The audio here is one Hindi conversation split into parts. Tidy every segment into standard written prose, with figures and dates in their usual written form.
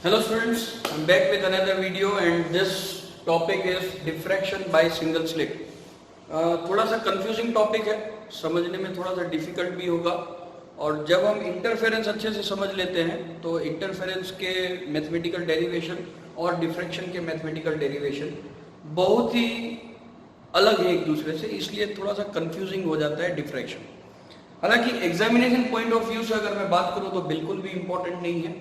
Hello students, I'm back with another video and this topic is diffraction by single slit. थोड़ा सा कंफ्यूजिंग टॉपिक है, समझने में थोड़ा सा डिफिकल्ट भी होगा और जब हम इंटरफेरेंस अच्छे से समझ लेते हैं तो इंटरफेरेंस के मैथमेटिकल डेरिवेशन और डिफ्रैक्शन के मैथमेटिकल डेरिवेशन बहुत ही अलग है एक दूसरे से, इसलिए थोड़ा सा कंफ्यूजिंग हो जाता है डिफ्रैक्शन। हालांकि एग्जामिनेशन पॉइंट ऑफ व्यू से अगर मैं बात करूं तो बिल्कुल भी इम्पोर्टेंट नहीं है।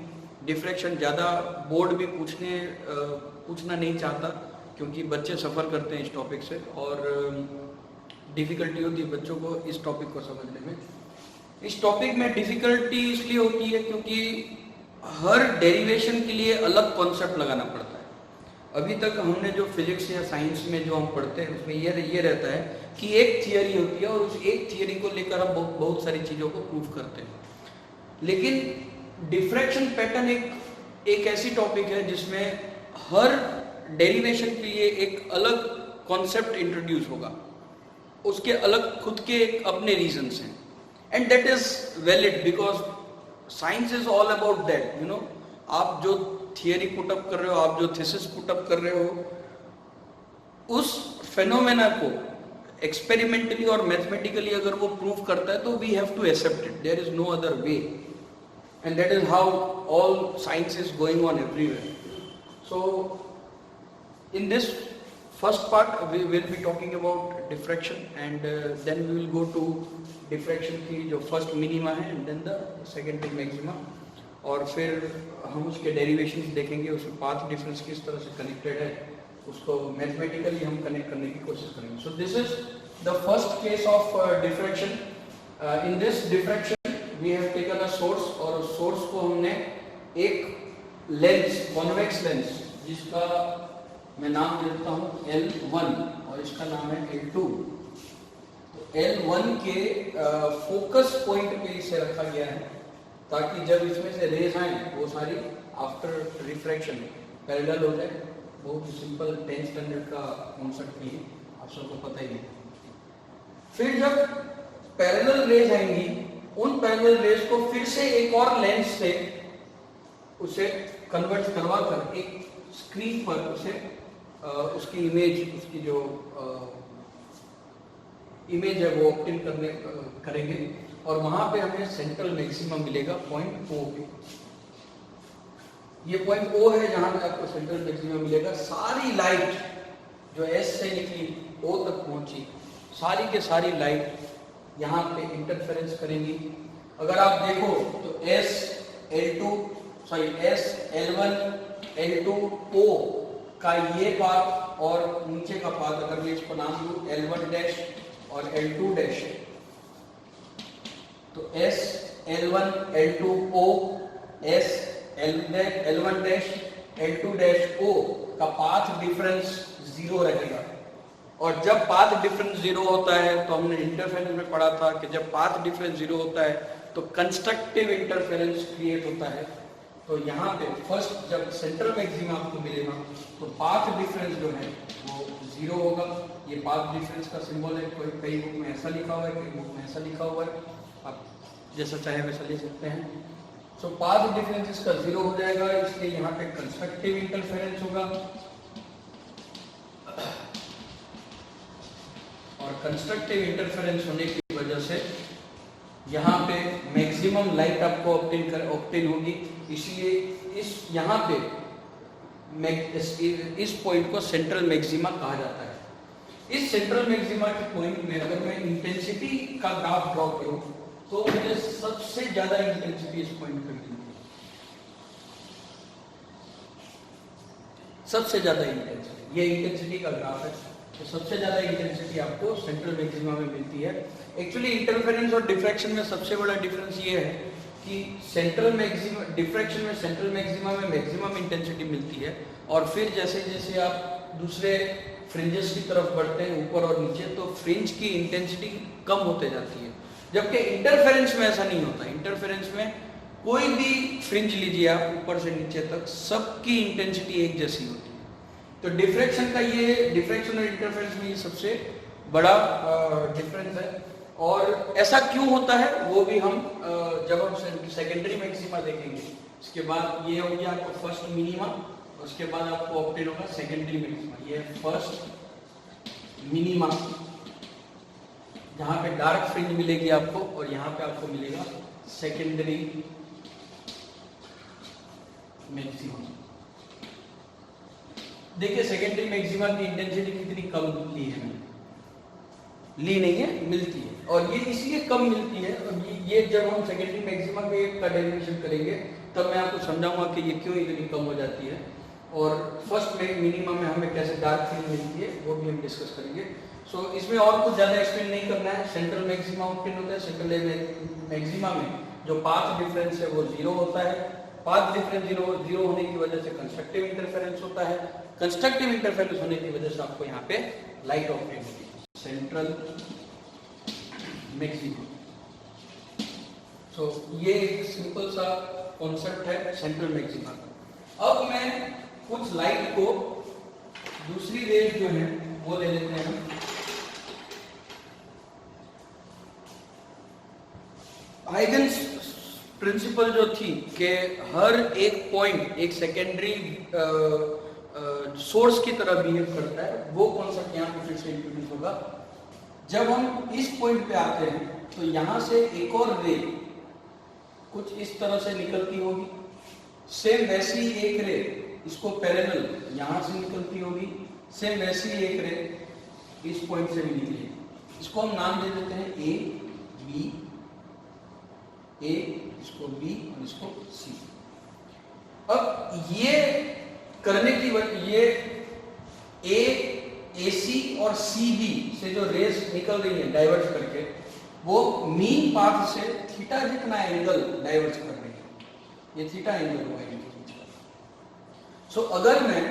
डिफ्रैक्शन ज़्यादा बोर्ड भी पूछना नहीं चाहता क्योंकि बच्चे सफ़र करते हैं इस टॉपिक से और डिफ़िकल्टी होती है बच्चों को इस टॉपिक को समझने में। इस टॉपिक में डिफ़िकल्टी इसलिए होती है क्योंकि हर डेरिवेशन के लिए अलग कॉन्सेप्ट लगाना पड़ता है। अभी तक हमने जो फिजिक्स या साइंस में जो हम पढ़ते हैं उसमें ये रहता है कि एक थियरी होती है और उस एक थियरी को लेकर हम बहुत सारी चीज़ों को प्रूव करते हैं। लेकिन डिफ्रैक्शन पैटर्न एक ऐसी टॉपिक है जिसमें हर डेरिवेशन के लिए एक अलग कॉन्सेप्ट इंट्रोड्यूस होगा, उसके अलग खुद के एक अपने रीजंस हैं and that is valid because science is all about that. You know, आप जो थियरी पुटअप कर रहे हो, आप जो थीसिस पुटअप कर रहे हो, उस फेनोमेना को एक्सपेरिमेंटली और मैथमेटिकली अगर वो प्रूव करता है तो we have to accept it, there is no other way and that is how all science is going on everywhere. So in this first part we will be talking about diffraction and then we will go to diffraction की जो first minima है and then the secondary maxima और फिर हम उसके derivations देखेंगे, उसमें path difference किस तरह से connected है उसको mathematically हम connect करने की कोशिश करेंगे. So this is the first case of diffraction. In this diffraction we have taken a source और उस source को हमने एक लेंस, कॉन्वेक्स लेंस जिसका मैं नाम देता हूँ L1 और इसका नाम है L2। तो L1 के फोकस पॉइंट पे इसे रखा गया है ताकि जब इसमें से रेज आए वो सारी आफ्टर रिफ्रैक्शन पैरेलल हो जाए। बहुत सिंपल 10th स्टैंडर्ड का कॉन्सेप्ट भी है, आप सबको पता ही है। फिर जब पैरेलल रेज आएंगी उन पैरेलल रेज को फिर से एक और लेंस से उसे कन्वर्ट करवा कर एक स्क्रीन पर उसे उसकी इमेज, उसकी जो इमेज है वो ऑब्टेन करेंगे और वहां पे हमें सेंट्रल मैक्सिमम मिलेगा पॉइंट O पे। ये पॉइंट O है जहां पे आपको सेंट्रल मैक्सिमम मिलेगा। सारी लाइट जो S से निकली O तक पहुंची, सारी के सारी लाइट यहाँ पे इंटरफेरेंस करेंगी। अगर आप देखो तो S L1 L2 O का ये पाथ और नीचे का पाथ अगर मैं इसको नाम दूं L1 डैश और L2 डैश, तो S L1 L2 O S L1 dash L2 dash O का पाथ डिफरेंस 0 रहेगा। और जब पाथ डिफरेंस 0 होता है तो हमने इंटरफेरेंस में पढ़ा था कि जब पाथ डिफरेंस 0 होता है तो कंस्ट्रक्टिव इंटरफेरेंस क्रिएट होता है। तो यहाँ पे फर्स्ट जब सेंट्रल मैक्सिमा आपको मिलेगा तो पाथ डिफरेंस जो है वो 0 होगा। ये पाथ डिफरेंस का सिंबल है, कोई कई बुक में ऐसा लिखा हुआ है, कई बुक में ऐसा लिखा हुआ है, आप जैसा चाहे वैसा लिख सकते हैं। सो पाथ डिफरेंस इसका 0 हो जाएगा, इसलिए यहाँ पे कंस्ट्रक्टिव इंटरफेरेंस होगा और कंस्ट्रक्टिव इंटरफेरेंस होने की वजह से यहाँ पे मैक्सिमम लाइट आपको ऑब्टेन होगी। इसलिए इस यहाँ पे इस पॉइंट को सेंट्रल मैक्सिमा कहा जाता है। इस सेंट्रल मैक्सिमा के पॉइंट में अगर मैं इंटेंसिटी का ग्राफ ड्रॉ करूं तो मुझे सबसे ज्यादा इंटेंसिटी इस पॉइंट पर मिलती है, सबसे ज्यादा इंटेंसिटी। ये इंटेंसिटी का ग्राफ है, तो सबसे ज्यादा इंटेंसिटी आपको सेंट्रल मैक्सिमा में मिलती है। एक्चुअली इंटरफेरेंस और डिफ्रैक्शन में सबसे बड़ा डिफरेंस ये है कि सेंट्रल मैक्सिमा डिफ्रैक्शन में सेंट्रल मैक्सिमा में मैक्सिमम इंटेंसिटी मिलती है और फिर जैसे जैसे आप दूसरे फ्रिंजेस की तरफ बढ़ते हैं ऊपर और नीचे तो फ्रिंज की इंटेंसिटी कम होते जाती है। जबकि इंटरफेरेंस में ऐसा नहीं होता। इंटरफेरेंस में कोई भी फ्रिंज लीजिए आप ऊपर से नीचे तक, सबकी इंटेंसिटी एक जैसी होती है। तो डिफ्रैक्शन का ये डिफ्रैक्शन और इंटरफेरेंस में ये सबसे बड़ा डिफरेंस है। और ऐसा क्यों होता है वो भी हम जब हम सेकेंडरी मैक्सिमा देखेंगे इसके बाद ये हो गया आपको फर्स्ट मिनिमा, उसके बाद आपको ऑब्टेन होगा सेकेंडरी मिनिमा। ये फर्स्ट मिनिमा जहां पे डार्क फ्रिंज मिलेगी आपको, और यहाँ पे आपको मिलेगा सेकेंडरी मैक्सिमम। देखिए सेकेंडरी मैक्सिमा की इंटेंसिटी कितनी कम ली है, ली नहीं है, मिलती है, और ये इसलिए कम मिलती है। और ये जब हम सेकेंडरी मैक्सिमा का डेरिवेशन करेंगे तब मैं आपको समझाऊंगा कि ये क्यों इतनी कम हो जाती है, और फर्स्ट में मिनिमम में हमें कैसे डार्क फ्रिंज मिलती है वो भी हम डिस्कस करेंगे। सो इसमें और कुछ ज़्यादा एक्सप्लेन नहीं करना है। सेंट्रल मैक्सिमा ऑब्टेन होता है। सेंट्रल मैक्सिमा में जो पाथ डिफरेंस है वो 0 होता है। पाथ डिफरेंस 0 होने की वजह से कंस्ट्रक्टिव इंटरफेरेंस होता है। कंस्ट्रक्टिव इंटरफेरेंस होने की वजह से आपको यहाँ पे लाइट ऑब्टेन होती है, सेंट्रल मैक्सिमा। सो ये एक सिंपल सा कॉन्सेप्ट है सेंट्रल मैक्सिमा का। अब मैं कुछ लाइट को दूसरी रेज जो है वो ले लेते हैं हम। हाइगन्स प्रिंसिपल जो थी कि हर एक पॉइंट एक सेकेंडरी सोर्स की तरह बिहेव करता है, वो कॉन्सेप्ट यहाँ पे फिर से इंट्रोड्यूस होगा। जब हम इस पॉइंट पे आते हैं तो यहाँ से एक और रे कुछ इस तरह से निकलती होगी, सेम वैसी एक रे इसको पैरेलल यहाँ से निकलती होगी, सेम वैसी एक रे इस पॉइंट से भी निकलेगी। इसको हम नाम दे देते हैं ए बी, ए इसको बी और इसको सी। अब ये करने की वजह, ये ए सी और सी बी से जो रेस निकल रही है डाइवर्ज करके, वो मीन पाथ से थीटा जितना एंगल डाइवर्ज कर रही है। ये थीटा एंगल होगा इनके बीच का। सो अगर मैं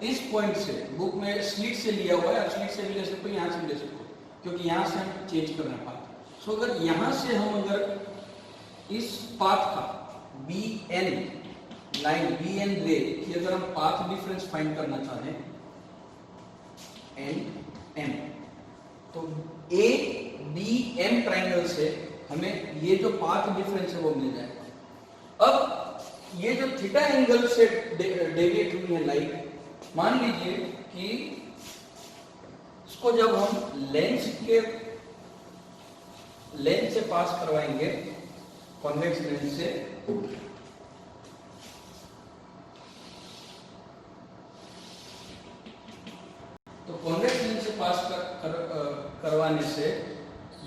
इस पॉइंट से, बुक में स्लिट से लिया हुआ है, स्लिट से भी ले सकते हो, यहाँ से भी ले सकते हो, क्योंकि यहाँ से हम चेंज कर रहे हैं पाथ। सो अगर यहाँ से हम अगर इस पाथ का B N line, B N ray की अगर हम पाथ डिफरेंस फाइंड करना चाहें एन एम, तो ए बी एम ट्राइंगल से हमें ये जो पाथ डिफरेंस है वो मिल जाएगा। अब ये जो थीटा एंगल से डेविएट हुई है लाइट, मान लीजिए कि इसको जब हम लेंस से पास करवाएंगे, कॉन्वेक्स लेंस से, तो कॉन्वेक्स लेंस से पास करवाने से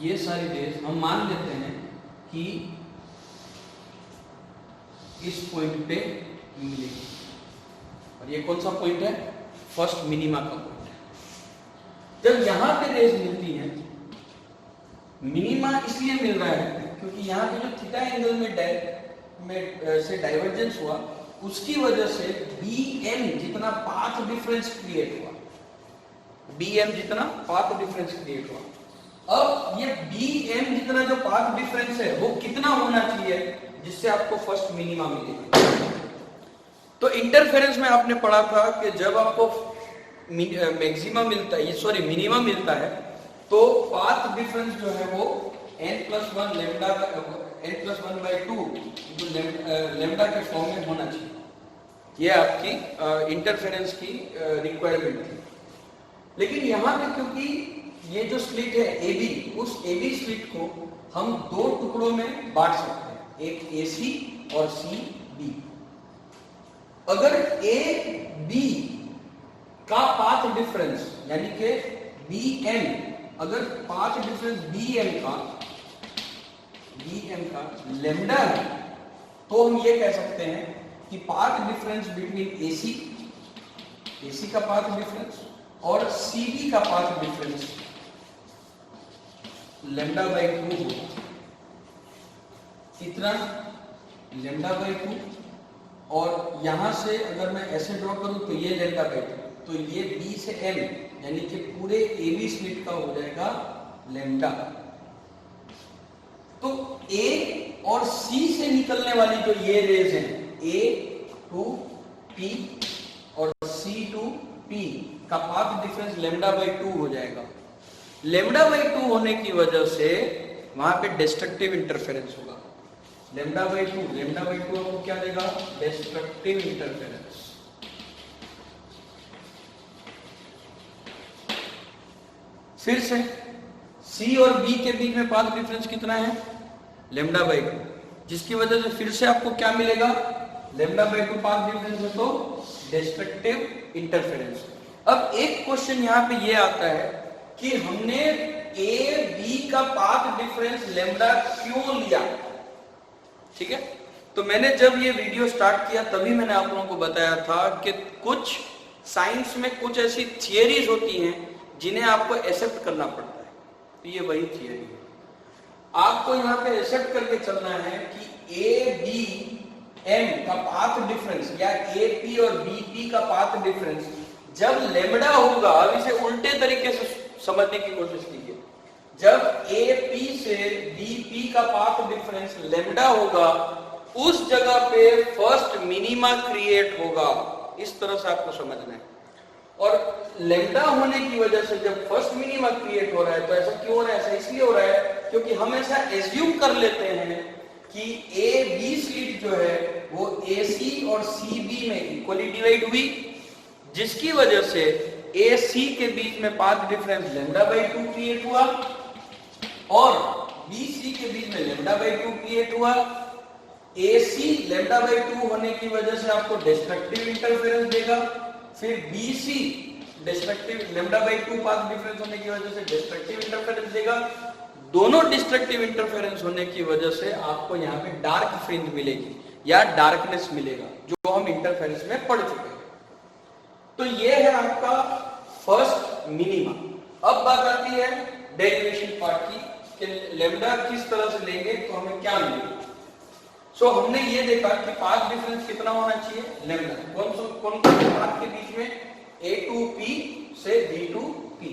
ये सारी रेज हम मान लेते हैं कि इस पॉइंट पे मिलेगी। और ये कौन सा पॉइंट है? फर्स्ट मिनिमा का पॉइंट है। जब यहां पे रेज मिलती है, मिनिमा इसलिए मिल रहा है क्योंकि यहाँ पे जो थीटा एंगल में से डाइवर्जेंस हुआ, उसकी वजह से बी एम जितना पाथ डिफरेंस क्रिएट हुआ, बी एम जितना पाथ डिफरेंस क्रिएट हुआ। अब ये बी एम जितना जो पाथ डिफरेंस है वो कितना होना चाहिए जिससे आपको फर्स्ट मिनिमा मिलेगा? तो इंटरफेरेंस में आपने पढ़ा था कि जब आपको मैक्सिमा मिलता है, सॉरी मिनिमा मिलता है, तो पाथ डिफरेंस जो है वो n+1 लेमडा, n+1/2 लेमडा के फॉर्म में होना चाहिए। ये आपकी इंटरफेरेंस की रिक्वायरमेंट थी। लेकिन यहाँ पे क्योंकि ये जो स्लिट है AB, उस AB स्लिट को हम दो टुकड़ों में बांट सकते हैं, एक AC और CB। अगर AB का पाथ डिफरेंस यानी कि BM, अगर पाथ डिफरेंस BM का लेमडा है, तो हम ये कह सकते हैं कि पाथ डिफरेंस बिटवीन AC का पाथ डिफरेंस और CB का पाथ डिफरेंस λ/2 होगा। कितना? λ/2। और यहां से अगर मैं ऐसे ड्रॉ करूं तो ये λ/2, तो ये B से M यानी कि पूरे AB स्लिट का हो जाएगा लैम्डा। तो A और C से निकलने वाली जो ये रेज हैं, A to P और C to P का पाथ डिफरेंस λ/2 हो जाएगा। λ/2 होने की वजह से वहां पे डिस्ट्रक्टिव इंटरफेरेंस होगा। लेमडा बाई टू आपको क्या देगा? Destructive interference. फिर से C और B के बीच में पाथ डिफरेंस कितना है? लेमडा बाई टू, जिसकी वजह से फिर से आपको क्या मिलेगा? Lambda by two path difference है तो डिस्ट्रक्टिव इंटरफेरेंस। अब एक क्वेश्चन यहाँ पे ये आता है कि हमने A B का पाथ डिफरेंस लेमडा क्यों लिया? ठीक है, तो मैंने जब ये वीडियो स्टार्ट किया तभी मैंने आप लोगों को बताया था कि कुछ साइंस में कुछ ऐसी थियरीज होती हैं जिन्हें आपको एक्सेप्ट करना पड़ता है, तो ये वही थियरी है। आपको यहाँ पे एक्सेप्ट करके चलना है कि ए बी एम का पाथ डिफरेंस या ए पी और बी पी का पाथ डिफरेंस जब लेमडा होगा, अब इसे उल्टे तरीके से समझने की कोशिश कीजिए, जब ए पी से डी पी का पाथ डिफरेंस लेमडा होगा, उस जगह पे फर्स्ट मिनिमा क्रिएट होगा। इस तरह से आपको समझना है। और लेमडा होने की वजह से जब फर्स्ट मिनिमा क्रिएट हो रहा है, तो ऐसा क्यों हो रहा है? ऐसा इसलिए हो रहा है क्योंकि हम ऐसा एज्यूम कर लेते हैं कि ए बी स्लिट जो है वो ए सी और सी बी में इक्वली डिवाइड हुई, जिसकी वजह से ए सी के बीच में path difference lambda by two create हुआ और बी सी के बीच में लेमडा बाई टू क्रिएट हुआ। A C lambda by two होने की वजह से आपको डिस्ट्रक्टिव इंटरफेरेंस देगा, फिर B C destructive lambda by two path difference होने की वजह से डिस्ट्रक्टिव इंटरफेरेंस देगा। दोनों डिस्ट्रक्टिव इंटरफेरेंस होने की वजह से आपको यहाँ पे डार्क फ्रिंज मिलेगी या डार्कनेस मिलेगा, जो हम इंटरफेरेंस में पढ़ चुके हैं। तो ये है आपका फर्स्ट मिनिमा। अब बात आती है डेरिवेशन पार्ट की कि लेमडा किस तरह से लेंगे तो हमें क्या मिलेगा। सो हमने ये देखा कि पाथ डिफरेंस कितना होना चाहिए? लेमडा। कौन से पाथ के बीच में? ए टू पी से बी टू पी।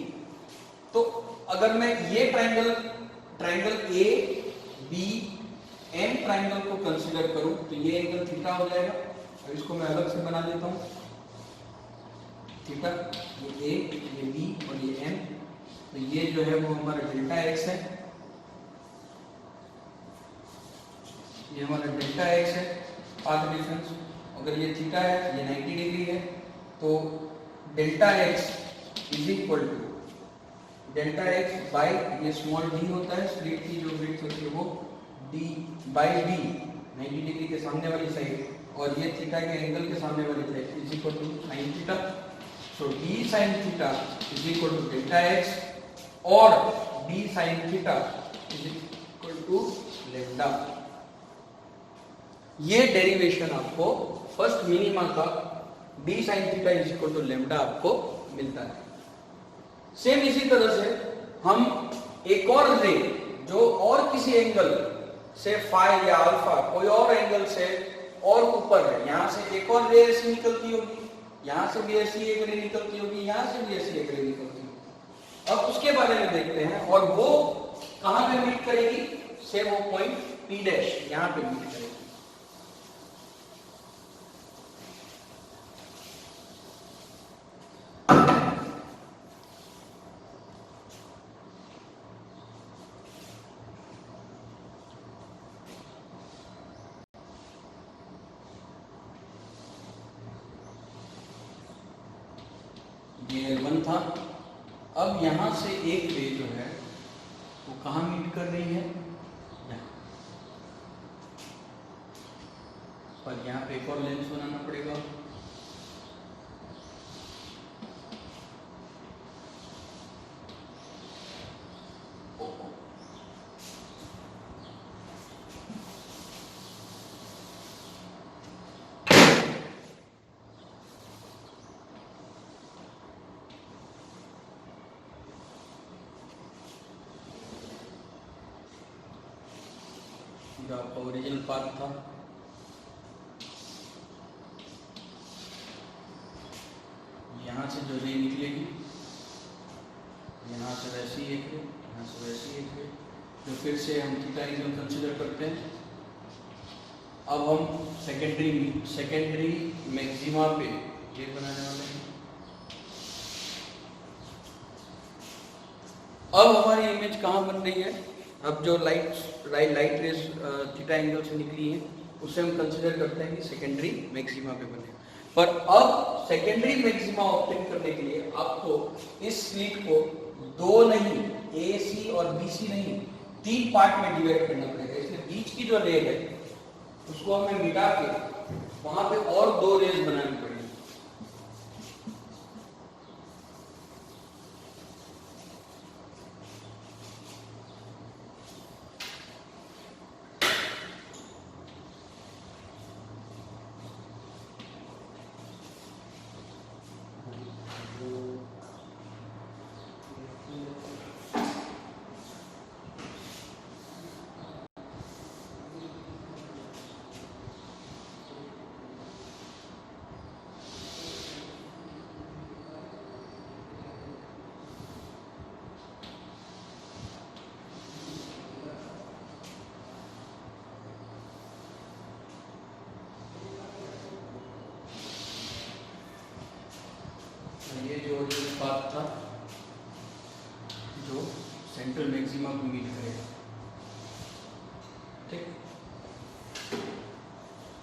तो अगर मैं ये triangle A B M triangle को कंसीडर करूं तो ये एंगल थीटा हो जाएगा। अब इसको मैं अलग से बना देता हूं। थीटा, ये ए, ये बी और ये एम, तो ये जो है वो हमारा डेल्टा एक्स है, ये हमारा डेल्टा एक्स है पाथ डिफरेंस। अगर ये थीटा है, ये 90 डिग्री है, तो delta X is equal to delta X by ये स्मॉल डी होता है, स्लिट की जो विड्थ होती है वो डी बाई डी 90 डिग्री के सामने वाली साइड, और ये थीटा के एंगल के सामने वाली side is equal to sine theta. So D sine theta is equal to delta X और D sine theta is equal to lambda. ये डेरिवेशन आपको फर्स्ट मिनिमा का D sine theta is equal to lambda आपको मिलता है। सेम इसी तरह से हम एक और रे जो और किसी एंगल से फाई या अल्फा कोई और एंगल से और ऊपर है, यहां से एक और रे ऐसी निकलती होगी, यहां से भी ऐसी एक रे निकलती होगी, यहां से भी ऐसी एक रे निकलती होगी। अब उसके बारे में देखते हैं, और वो कहां पे मीट करेगी? से वो पॉइंट पी डैश यहां पे मीट करेगी। ये L1 था। अब यहां से एक रे जो है वो कहां मीट कर रही है? यहाँ। पर यहाँ पे एक और लेंस बनाना पड़ेगा। जो आपका ओरिजिनल पाथ था, यहाँ से जो रे निकलेगी, यहाँ से वैसी एक रे, यहाँ से वैसी एक रे, जो फिर से हम थीटा एंगल कंसीडर करते हैं। अब हम सेकेंडरी मैक्सिमा पे ये बनाने वाले हैं। अब हमारी इमेज कहाँ बन रही है? अब जो लाइट रेस थीटा एंगल से निकली है उसे हम कंसिडर करते हैं कि सेकेंडरी मैक्सिमा पे बने। पर अब सेकेंडरी मैक्सिमा ऑब्टेन करने के लिए आपको इस स्लिट को दो नहीं, ए सी और बी सी नहीं, 3 पार्ट में डिवाइड करना पड़ेगा। इसलिए बीच की जो रे है उसको हमें मिटा के वहां पे और 2 रेज बनानी पड़ेगी। ये जो पाथ था जो सेंट्रल मैक्सिमा को मीट करेगा, ठीक।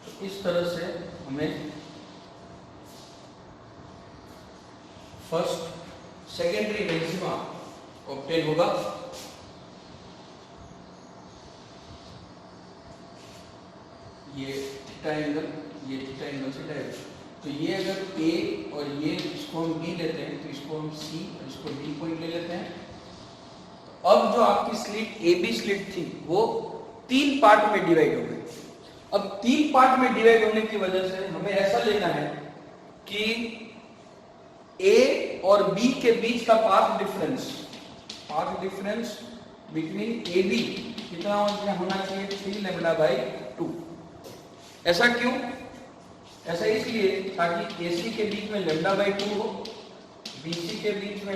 तो इस तरह से हमें फर्स्ट सेकेंडरी मैक्सिमा ऑब्टेन होगा। ये थीटा एंगल, ये थीटा एंगल से डायरेक्ट। तो ये अगर A और ये इसको हम B लेते हैं तो इसको हम C और इसको D पॉइंट ले लेते हैं। तो अब जो आपकी स्लिट AB स्लिट थी वो 3 पार्ट में डिवाइड हो गई। अब 3 पार्ट में डिवाइड होने की वजह से हमें ऐसा लेना है कि A और B के बीच का पाथ डिफरेंस बिटवीन AB कितना होना चाहिए, 3 λ/2। ऐसा क्यों? ऐसा इसलिए ताकि AC के बीच में λ/2 हो, BC के बीच में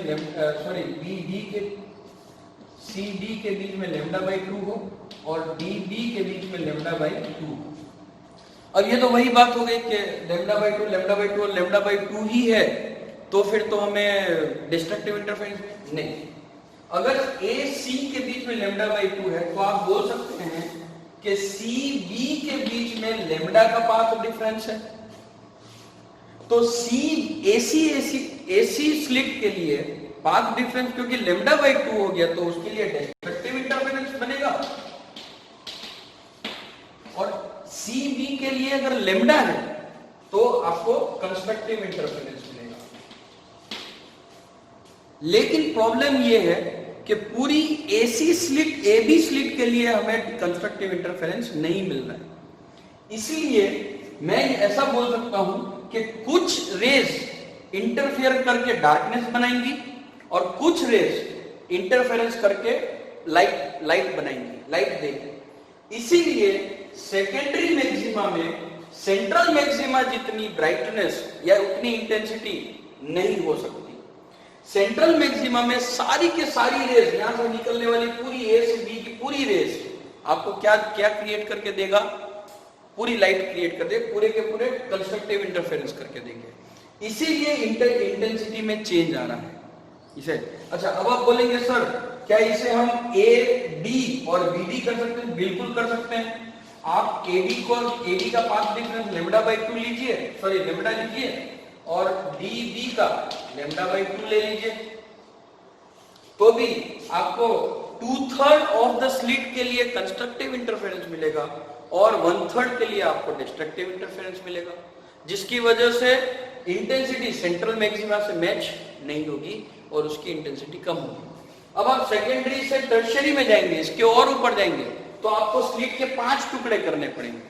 CD के बीच में λ/2 हो और DB के बीच में λ/2 हो। अब ये तो वही बात हो गई कि λ/2 और λ/2 ही है, तो फिर तो हमें डिस्ट्रक्टिव इंटरफेरेंस नहीं। अगर AC के बीच में λ/2 है तो आप बोल सकते हैं कि CB के बीच में लैम्डा का पाथ डिफरेंस है। तो AC स्लिट के लिए पाथ डिफरेंस क्योंकि λ/2 हो गया तो उसके लिए डिस्ट्रक्टिव इंटरफेरेंस बनेगा, और CB के लिए अगर लैम्डा है तो आपको कंस्ट्रक्टिव इंटरफेरेंस मिलेगा। लेकिन प्रॉब्लम यह है कि पूरी AC स्लिट AB स्लिट के लिए हमें कंस्ट्रक्टिव इंटरफेरेंस नहीं मिल रहा है। इसीलिए मैं ऐसा बोल सकता हूं कि कुछ रेज इंटरफेयर करके डार्कनेस बनाएंगी और कुछ रेज इंटरफेरेंस करके लाइट बनाएंगी, लाइट देंगी। इसीलिए सेकेंडरी मैक्सिमा में सेंट्रल मैक्सिमा जितनी ब्राइटनेस या उतनी इंटेंसिटी नहीं हो सकती। सेंट्रल मैक्सिमा में सारी के सारी रेज, यहां से निकलने वाली पूरी A से B की पूरी रेज आपको क्या क्रिएट करके देगा, पूरी लाइट क्रिएट कर देगा, पूरे के पूरे कंस्ट्रक्टिव इंटरफेरेंस करके देंगे। इसीलिए इंटेंसिटी में चेंज आ रहा है इसे। अच्छा, अब आप बोलेंगे सर क्या इसे हम AD और BD कर सकते हैं? बिल्कुल कर सकते हैं। आप AD का पाथ डिफरेंस λ/2 लीजिए, लैम्डा लीजिए, और DB का λ/2 ले लीजिए, तो भी आपको 2/3 ऑफ द स्लिट के लिए कंस्ट्रक्टिव इंटरफेरेंस मिलेगा और 1/3 के लिए आपको डिस्ट्रक्टिव इंटरफेरेंस मिलेगा, जिसकी वजह से इंटेंसिटी सेंट्रल मैक्सिमा से मैच नहीं होगी और उसकी इंटेंसिटी कम होगी। अब आप सेकेंडरी से टर्शियरी में जाएंगे, इसके और ऊपर जाएंगे, तो आपको स्लिट के 5 टुकड़े करने पड़ेंगे,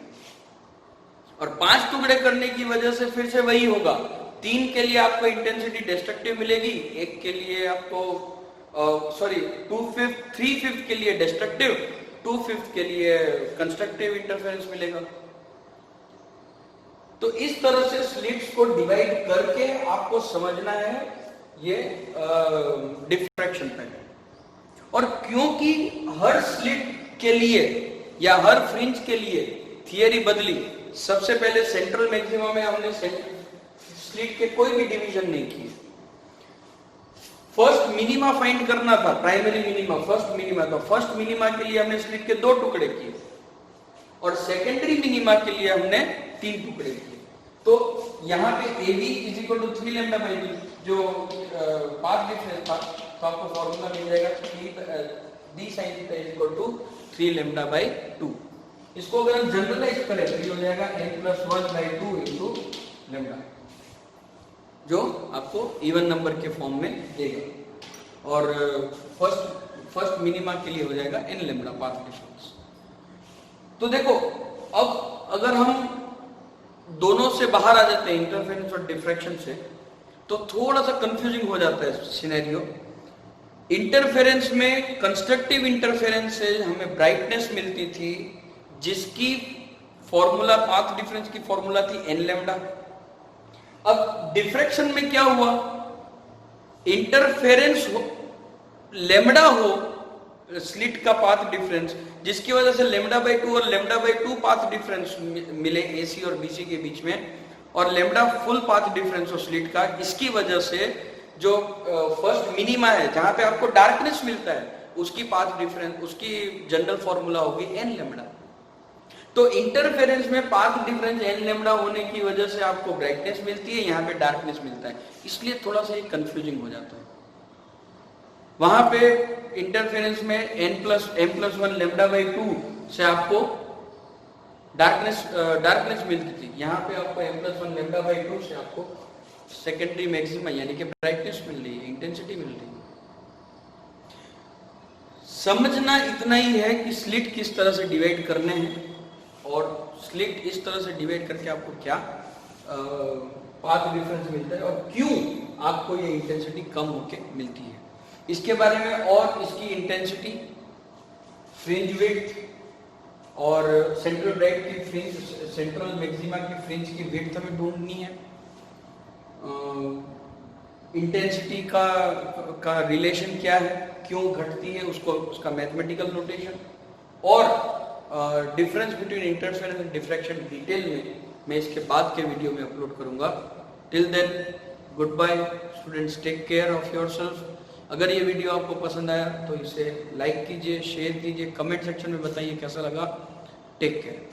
और 5 टुकड़े करने की वजह से फिर से वही होगा। 3 के लिए आपको इंटेंसिटी डिस्ट्रक्टिव मिलेगी, 1 के लिए आपको 3/5 के लिए डिस्ट्रक्टिव, 2/5 के लिए कंस्ट्रक्टिव इंटरफेरेंस मिलेगा। तो इस तरह से स्लिट्स को डिवाइड करके आपको समझना है ये डिफ्रैक्शन पैटर्न। और क्योंकि हर स्लिट के लिए या हर फ्रिंज के लिए थियरी बदली, सबसे पहले सेंट्रल मैक्सिमा में हमने स्लिट के कोई भी डिवीजन नहीं किए, फर्स्ट मिनिमा फाइंड करना था, प्राइमरी मिनिमा, फर्स्ट मिनिमा। तो फर्स्ट मिनिमा के लिए हमने स्लिट के 2 टुकड़े किए और सेकेंडरी मिनिमा के लिए हमने 3 टुकड़े किए। तो यहाँ पे AB is equal to 3 lambda by 2 जो पाथ डिफरेंस था, तो आपको फॉर्मूला मिल जाएगा d sin theta is equal to 3 lambda by 2। इसको अगर हम जनरलाइज करें तो ये हो जाएगा n+1/2 इंटू लैम्डा, जो आपको इवन नंबर के फॉर्म में देगा। और फर्स्ट मिनिमा के लिए हो जाएगा n लैम्डा पाथ डिफरेंस। तो देखो, अब अगर हम दोनों से बाहर आ जाते हैं, इंटरफेरेंस और डिफ्रैक्शन से, तो थोड़ा सा कंफ्यूजिंग हो जाता है सिनेरियो। इंटरफेरेंस में, कंस्ट्रक्टिव इंटरफेरेंस से हमें ब्राइटनेस मिलती थी जिसकी फॉर्मूला, पाथ डिफरेंस की फॉर्मूला थी n लैम्डा। अब डिफ्रैक्शन में क्या हुआ, इंटरफेरेंस हो, लैम्डा हो स्लिट का पाथ डिफरेंस, जिसकी वजह से लैम्डा बाई 2 और लैम्डा बाई 2 पाथ डिफरेंस मिले AC और BC के बीच में, और लैम्डा फुल पाथ डिफरेंस हो स्लिट का। इसकी वजह से जो फर्स्ट मिनिमा है, जहां पे आपको डार्कनेस मिलता है, उसकी पाथ डिफरेंस, उसकी जनरल फॉर्मूला होगी n लैम्डा। तो इंटरफेरेंस में पाथ डिफरेंस n लैम्डा होने की वजह से आपको ब्राइटनेस मिलती है, यहाँ पे डार्कनेस मिलता है, इसलिए थोड़ा सा ये कंफ्यूजिंग हो जाता है। वहां पे इंटरफेरेंस में m+1 लैम्डा बाई 2 से आपको डार्कनेस मिलती थी, यहाँ पे आपको m+1 लैम्डा बाई 2 से आपको सेकेंडरी मैक्सिमा यानी कि ब्राइटनेस मिल रही है, इंटेंसिटी मिल रही है। समझना इतना ही है कि स्लिट किस तरह से डिवाइड करने हैं, और स्लिट इस तरह से डिवाइड करके आपको क्या पाथ डिफरेंस मिलता है और क्यों आपको ये इंटेंसिटी कम होके मिलती है। इसके बारे में और इसकी इंटेंसिटी, फ्रिंज विड्थ और सेंट्रल ब्राइट की फ्रिंज, सेंट्रल मैक्सिमा की फ्रिंज की विड्थ हमें ढूंढनी है। इंटेंसिटी का रिलेशन क्या है, क्यों घटती है, उसको, उसका मैथमेटिकल नोटेशन, और difference between interference and diffraction detail में मैं इसके बाद के वीडियो में अपलोड करूंगा। Till then, goodbye students, take care of yourself. अगर ये वीडियो आपको पसंद आया तो इसे लाइक कीजिए, शेयर कीजिए, कमेंट सेक्शन में बताइए कैसा लगा। Take care.